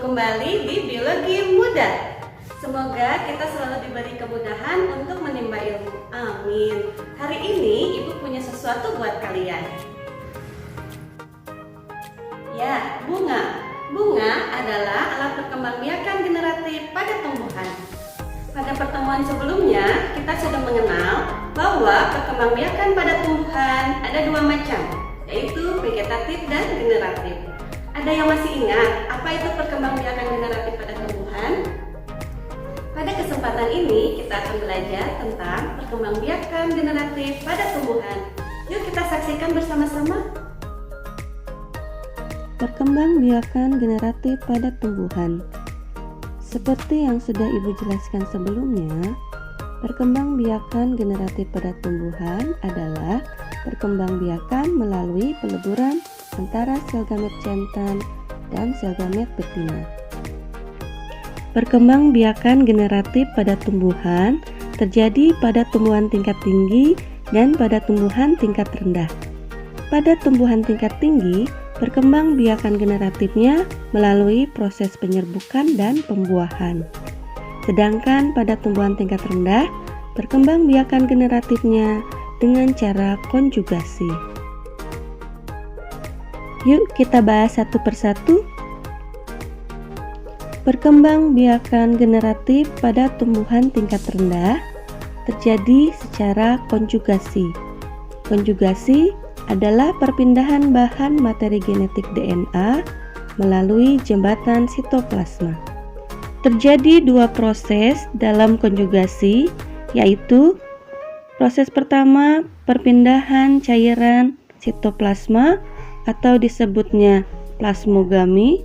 kembali di Biologi Mudah. Semoga kita selalu diberi kemudahan untuk menimba ilmu. Amin. Hari ini Ibu punya sesuatu buat kalian. Ya, bunga. Bunga adalah alat perkembangbiakan generatif pada tumbuhan. Pada pertemuan sebelumnya, kita sudah mengenal bahwa perkembangbiakan pada tumbuhan ada dua macam, yaitu vegetatif dan generatif. Ada yang masih ingat apa itu perkembangbiakan generatif pada tumbuhan? Pada kesempatan ini kita akan belajar tentang perkembangbiakan generatif pada tumbuhan. Yuk kita saksikan bersama-sama. Perkembangbiakan generatif pada tumbuhan. Seperti yang sudah Ibu jelaskan sebelumnya, perkembangbiakan generatif pada tumbuhan adalah perkembangbiakan melalui peleburan antara sel gamet jantan dan sel gamet betina. Perkembangbiakan generatif pada tumbuhan terjadi pada tumbuhan tingkat tinggi dan pada tumbuhan tingkat rendah. Pada tumbuhan tingkat tinggi, perkembangbiakan generatifnya melalui proses penyerbukan dan pembuahan. Sedangkan pada tumbuhan tingkat rendah, perkembangbiakan generatifnya dengan cara konjugasi. Yuk kita bahas satu persatu. Perkembangbiakan generatif pada tumbuhan tingkat rendah terjadi secara konjugasi. Konjugasi adalah perpindahan bahan materi genetik DNA melalui jembatan sitoplasma. Terjadi dua proses dalam konjugasi, yaitu proses pertama perpindahan cairan sitoplasma atau disebutnya plasmogami,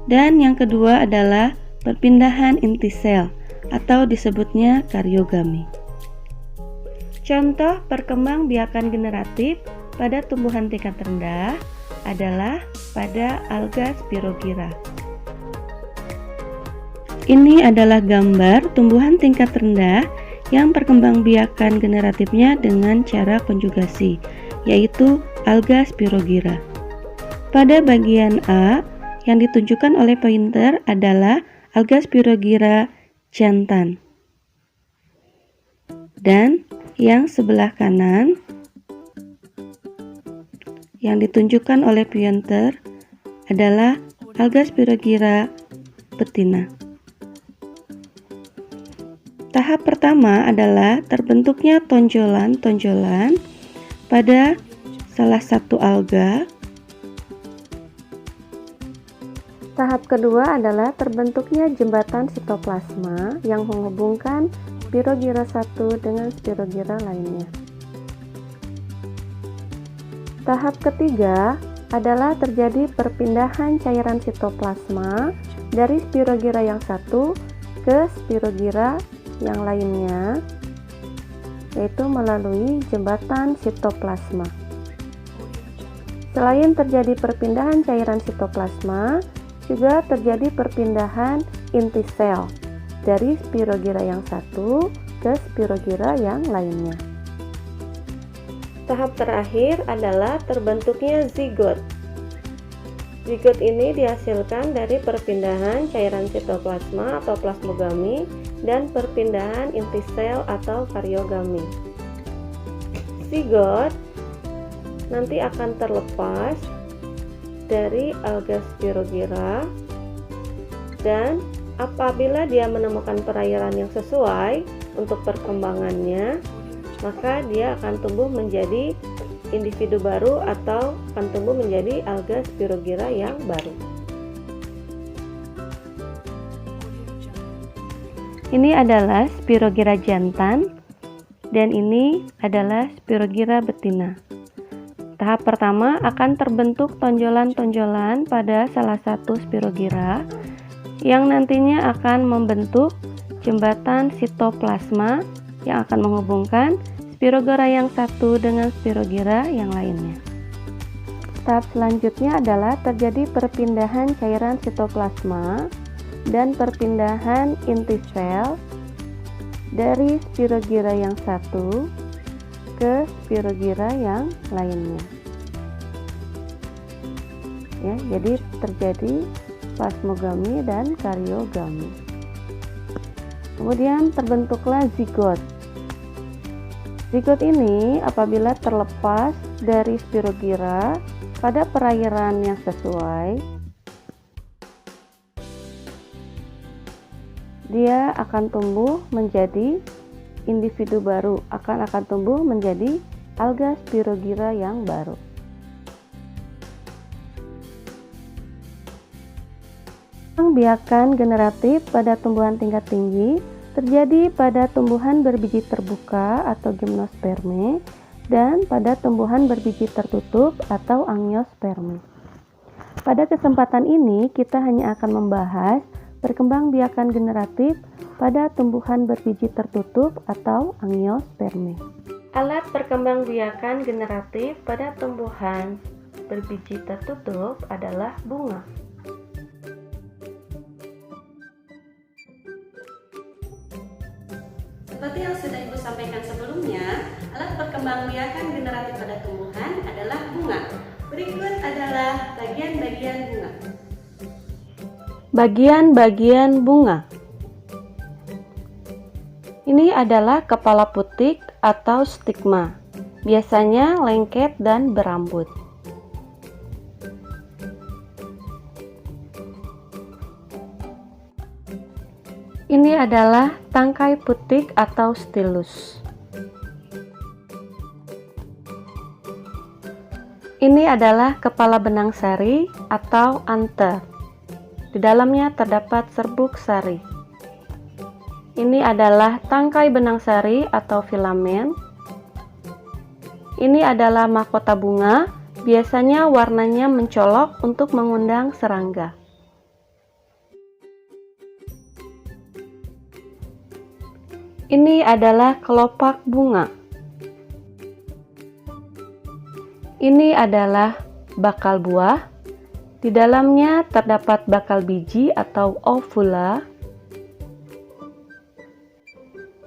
dan yang kedua adalah perpindahan inti sel atau disebutnya karyogami. Contoh perkembangbiakan generatif pada tumbuhan tingkat rendah adalah pada alga Spirogyra. Ini adalah gambar tumbuhan tingkat rendah yang perkembangbiakan generatifnya dengan cara konjugasi, yaitu alga Spirogyra. Pada bagian A yang ditunjukkan oleh pointer adalah alga Spirogyra jantan. Dan yang sebelah kanan yang ditunjukkan oleh pointer adalah alga Spirogyra betina. Tahap pertama adalah terbentuknya tonjolan-tonjolan pada salah satu alga. Tahap kedua adalah terbentuknya jembatan sitoplasma yang menghubungkan Spirogyra 1 dengan Spirogyra lainnya. Tahap ketiga adalah terjadi perpindahan cairan sitoplasma dari Spirogyra yang satu ke Spirogyra yang lainnya, yaitu melalui jembatan sitoplasma. Selain terjadi perpindahan cairan sitoplasma, juga terjadi perpindahan inti sel dari Spirogyra yang satu ke Spirogyra yang lainnya. Tahap terakhir adalah terbentuknya zigot. Zigot ini dihasilkan dari perpindahan cairan sitoplasma atau plasmogami dan perpindahan inti sel atau karyogami. Zigot nanti akan terlepas dari alga Spirogyra, dan apabila dia menemukan perairan yang sesuai untuk perkembangannya, maka dia akan tumbuh menjadi individu baru atau akan tumbuh menjadi alga Spirogyra yang baru. Ini adalah Spirogyra jantan dan ini adalah Spirogyra betina. Tahap pertama akan terbentuk tonjolan-tonjolan pada salah satu Spirogyra yang nantinya akan membentuk jembatan sitoplasma yang akan menghubungkan Spirogyra yang satu dengan Spirogyra yang lainnya. Tahap selanjutnya adalah terjadi perpindahan cairan sitoplasma dan perpindahan inti sel dari Spirogyra yang satu ke Spirogyra yang lainnya. Ya, jadi terjadi plasmogami, dan karyogami. Kemudian terbentuklah zigot. Zigot ini apabila terlepas dari spirogyra pada perairan yang sesuai, dia akan tumbuh menjadi individu baru, akan tumbuh menjadi alga spirogyra yang baru. Biakan generatif pada tumbuhan tingkat tinggi terjadi pada tumbuhan berbiji terbuka atau gimnosperme dan pada tumbuhan berbiji tertutup atau angiosperme. Pada kesempatan ini kita hanya akan membahas perkembangbiakan generatif pada tumbuhan berbiji tertutup atau angiosperme. Alat perkembangbiakan generatif pada tumbuhan berbiji tertutup adalah bunga. Seperti yang sudah Ibu sampaikan sebelumnya, alat perkembangbiakan generatif pada tumbuhan adalah bunga. Berikut adalah bagian-bagian bunga. Bagian-bagian bunga. Ini adalah kepala putik atau stigma, biasanya lengket dan berambut. Ini adalah tangkai putik atau stilus. Ini adalah kepala benang sari atau anther. Di dalamnya terdapat serbuk sari. Ini adalah tangkai benang sari atau filamen. Ini adalah mahkota bunga, biasanya warnanya mencolok untuk mengundang serangga. Ini adalah kelopak bunga. Ini adalah bakal buah. Di dalamnya terdapat bakal biji atau ovula.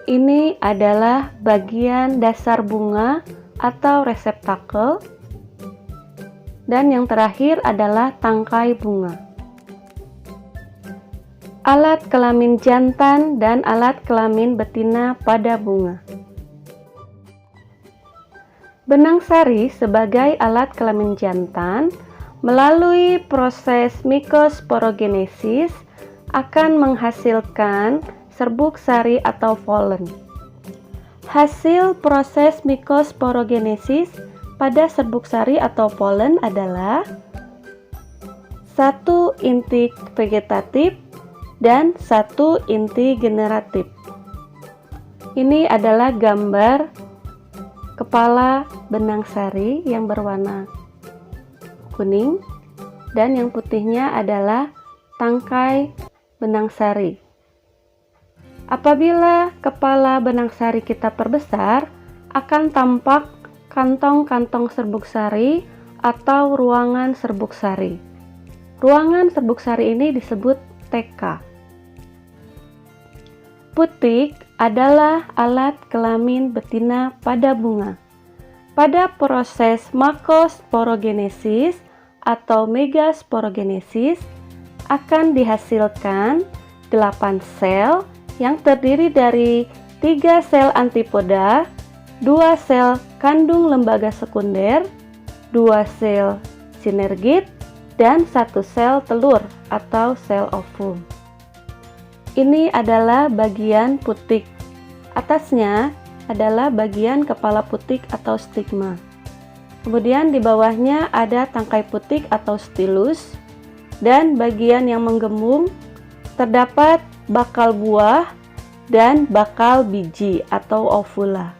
Ini adalah bagian dasar bunga atau reseptakel. Dan yang terakhir adalah tangkai bunga. Alat kelamin jantan dan alat kelamin betina pada bunga. Benang sari sebagai alat kelamin jantan melalui proses mikosporogenesis akan menghasilkan serbuk sari atau polen. Hasil proses mikosporogenesis pada serbuk sari atau polen adalah 1 inti vegetatif dan 1 inti generatif. Ini adalah gambar kepala benang sari yang berwarna kuning dan yang putihnya adalah tangkai benang sari. Apabila kepala benang sari kita perbesar, akan tampak kantong-kantong serbuk sari atau ruangan serbuk sari. Ruangan serbuk sari ini disebut TK. Putik adalah alat kelamin betina pada bunga. Pada proses makosporogenesis atau megasporogenesis akan dihasilkan 8 sel yang terdiri dari 3 sel antipoda, 2 sel kandung lembaga sekunder, 2 sel sinergit, dan 1 sel telur atau sel ovum. Ini adalah bagian putik. Atasnya adalah bagian kepala putik atau stigma. Kemudian di bawahnya ada tangkai putik atau stilus, dan bagian yang menggembung terdapat bakal buah dan bakal biji atau ovula.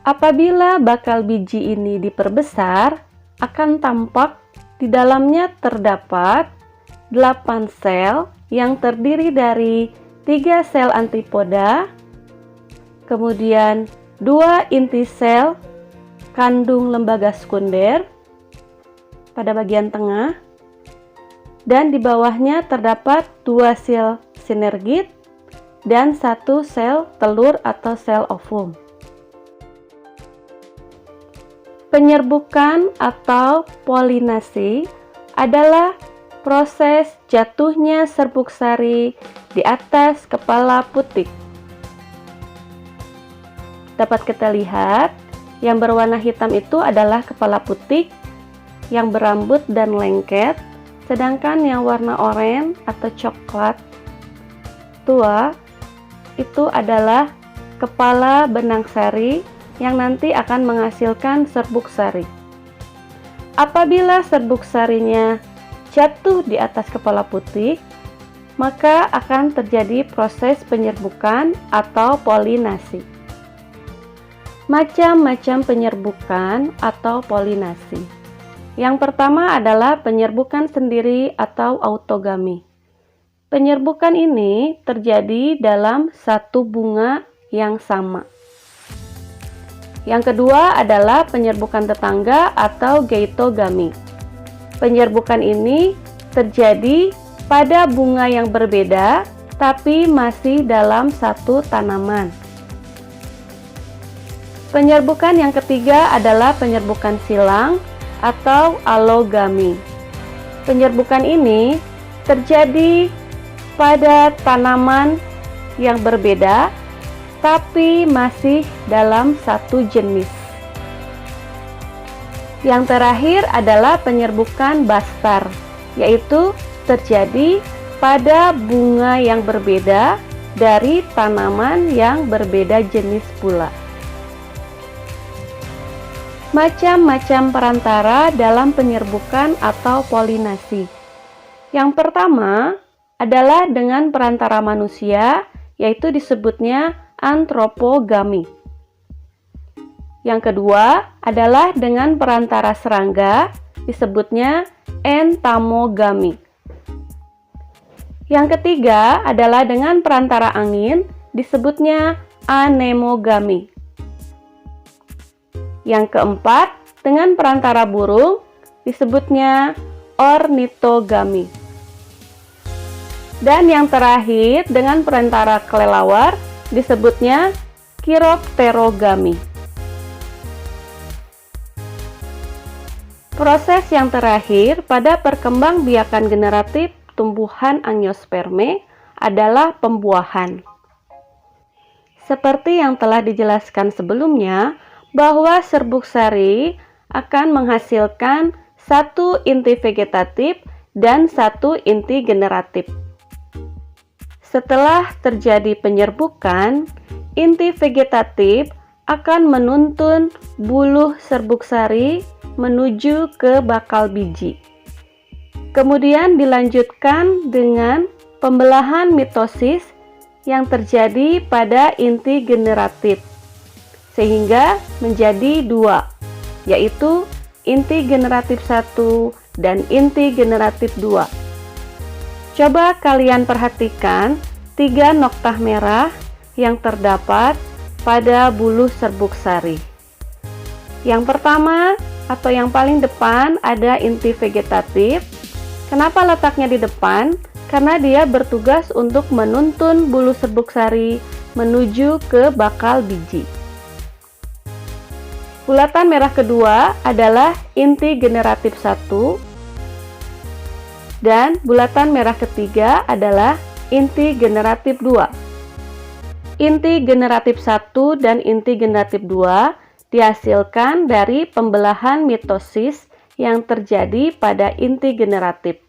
Apabila bakal biji ini diperbesar, akan tampak di dalamnya terdapat 8 sel yang terdiri dari 3 sel antipoda, kemudian 2 inti sel kandung lembaga sekunder pada bagian tengah, dan di bawahnya terdapat 2 sel sinergit dan 1 sel telur atau sel ovum. Penyerbukan atau polinasi adalah proses jatuhnya serbuk sari di atas kepala putik. Dapat kita lihat, yang berwarna hitam itu adalah kepala putik yang berambut dan lengket, sedangkan yang warna oranye atau coklat tua itu adalah kepala benang sari yang nanti akan menghasilkan serbuk sari. Apabila serbuk sarinya jatuh di atas kepala putik, maka akan terjadi proses penyerbukan atau polinasi. Macam-macam penyerbukan atau polinasi. Yang pertama adalah penyerbukan sendiri atau autogami. Penyerbukan ini terjadi dalam satu bunga yang sama. Yang kedua adalah penyerbukan tetangga atau geitogami. Penyerbukan ini terjadi pada bunga yang berbeda tapi masih dalam satu tanaman. Penyerbukan yang ketiga adalah penyerbukan silang atau allogami. Penyerbukan ini terjadi pada tanaman yang berbeda tapi masih dalam satu jenis. Yang terakhir adalah penyerbukan bastar, yaitu terjadi pada bunga yang berbeda dari tanaman yang berbeda jenis pula. Macam-macam perantara dalam penyerbukan atau polinasi. Yang pertama adalah dengan perantara manusia, yaitu disebutnya antropogami. Yang kedua adalah dengan perantara serangga, disebutnya entomogami. Yang ketiga adalah dengan perantara angin, disebutnya anemogami. Yang keempat, dengan perantara burung, disebutnya ornitogami. Dan yang terakhir, dengan perantara kelelawar, disebutnya chiropterogami. Proses yang terakhir pada perkembangbiakan generatif tumbuhan angiospermae adalah pembuahan. Seperti yang telah dijelaskan sebelumnya, bahwa serbuk sari akan menghasilkan satu inti vegetatif dan satu inti generatif. Setelah terjadi penyerbukan, inti vegetatif akan menuntun buluh serbuk sari menuju ke bakal biji. Kemudian dilanjutkan dengan pembelahan mitosis yang terjadi pada inti generatif, sehingga menjadi dua, yaitu inti generatif 1 dan inti generatif 2. Coba kalian perhatikan 3 noktah merah yang terdapat pada buluh serbuk sari. Yang pertama atau yang paling depan ada inti vegetatif. Kenapa letaknya di depan? Karena dia bertugas untuk menuntun buluh serbuk sari menuju ke bakal biji. Bulatan merah kedua adalah inti generatif 1 dan bulatan merah ketiga adalah inti generatif 2. Inti generatif 1 dan inti generatif 2 dihasilkan dari pembelahan mitosis yang terjadi pada inti generatif.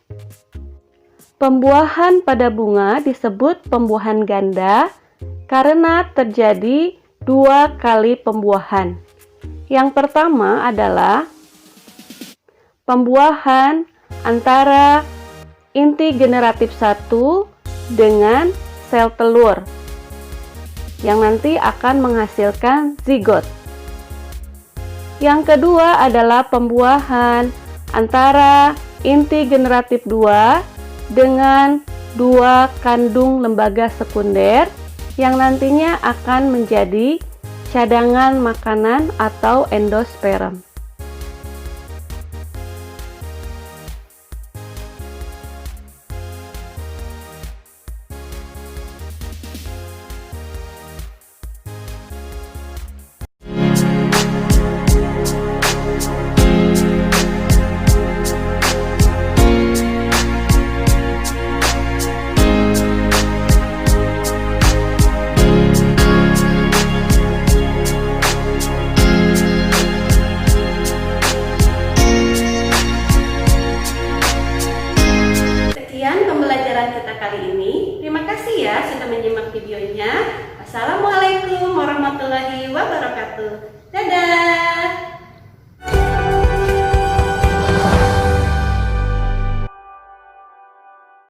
Pembuahan pada bunga disebut pembuahan ganda karena terjadi 2 kali pembuahan. Yang pertama adalah pembuahan antara inti generatif 1 dengan sel telur yang nanti akan menghasilkan zigot. Yang kedua adalah pembuahan antara inti generatif 2 dengan 2 kandung lembaga sekunder yang nantinya akan menjadi cadangan makanan atau endosperm. videonya. Wassalamualaikum warahmatullahi wabarakatuh. Dadah.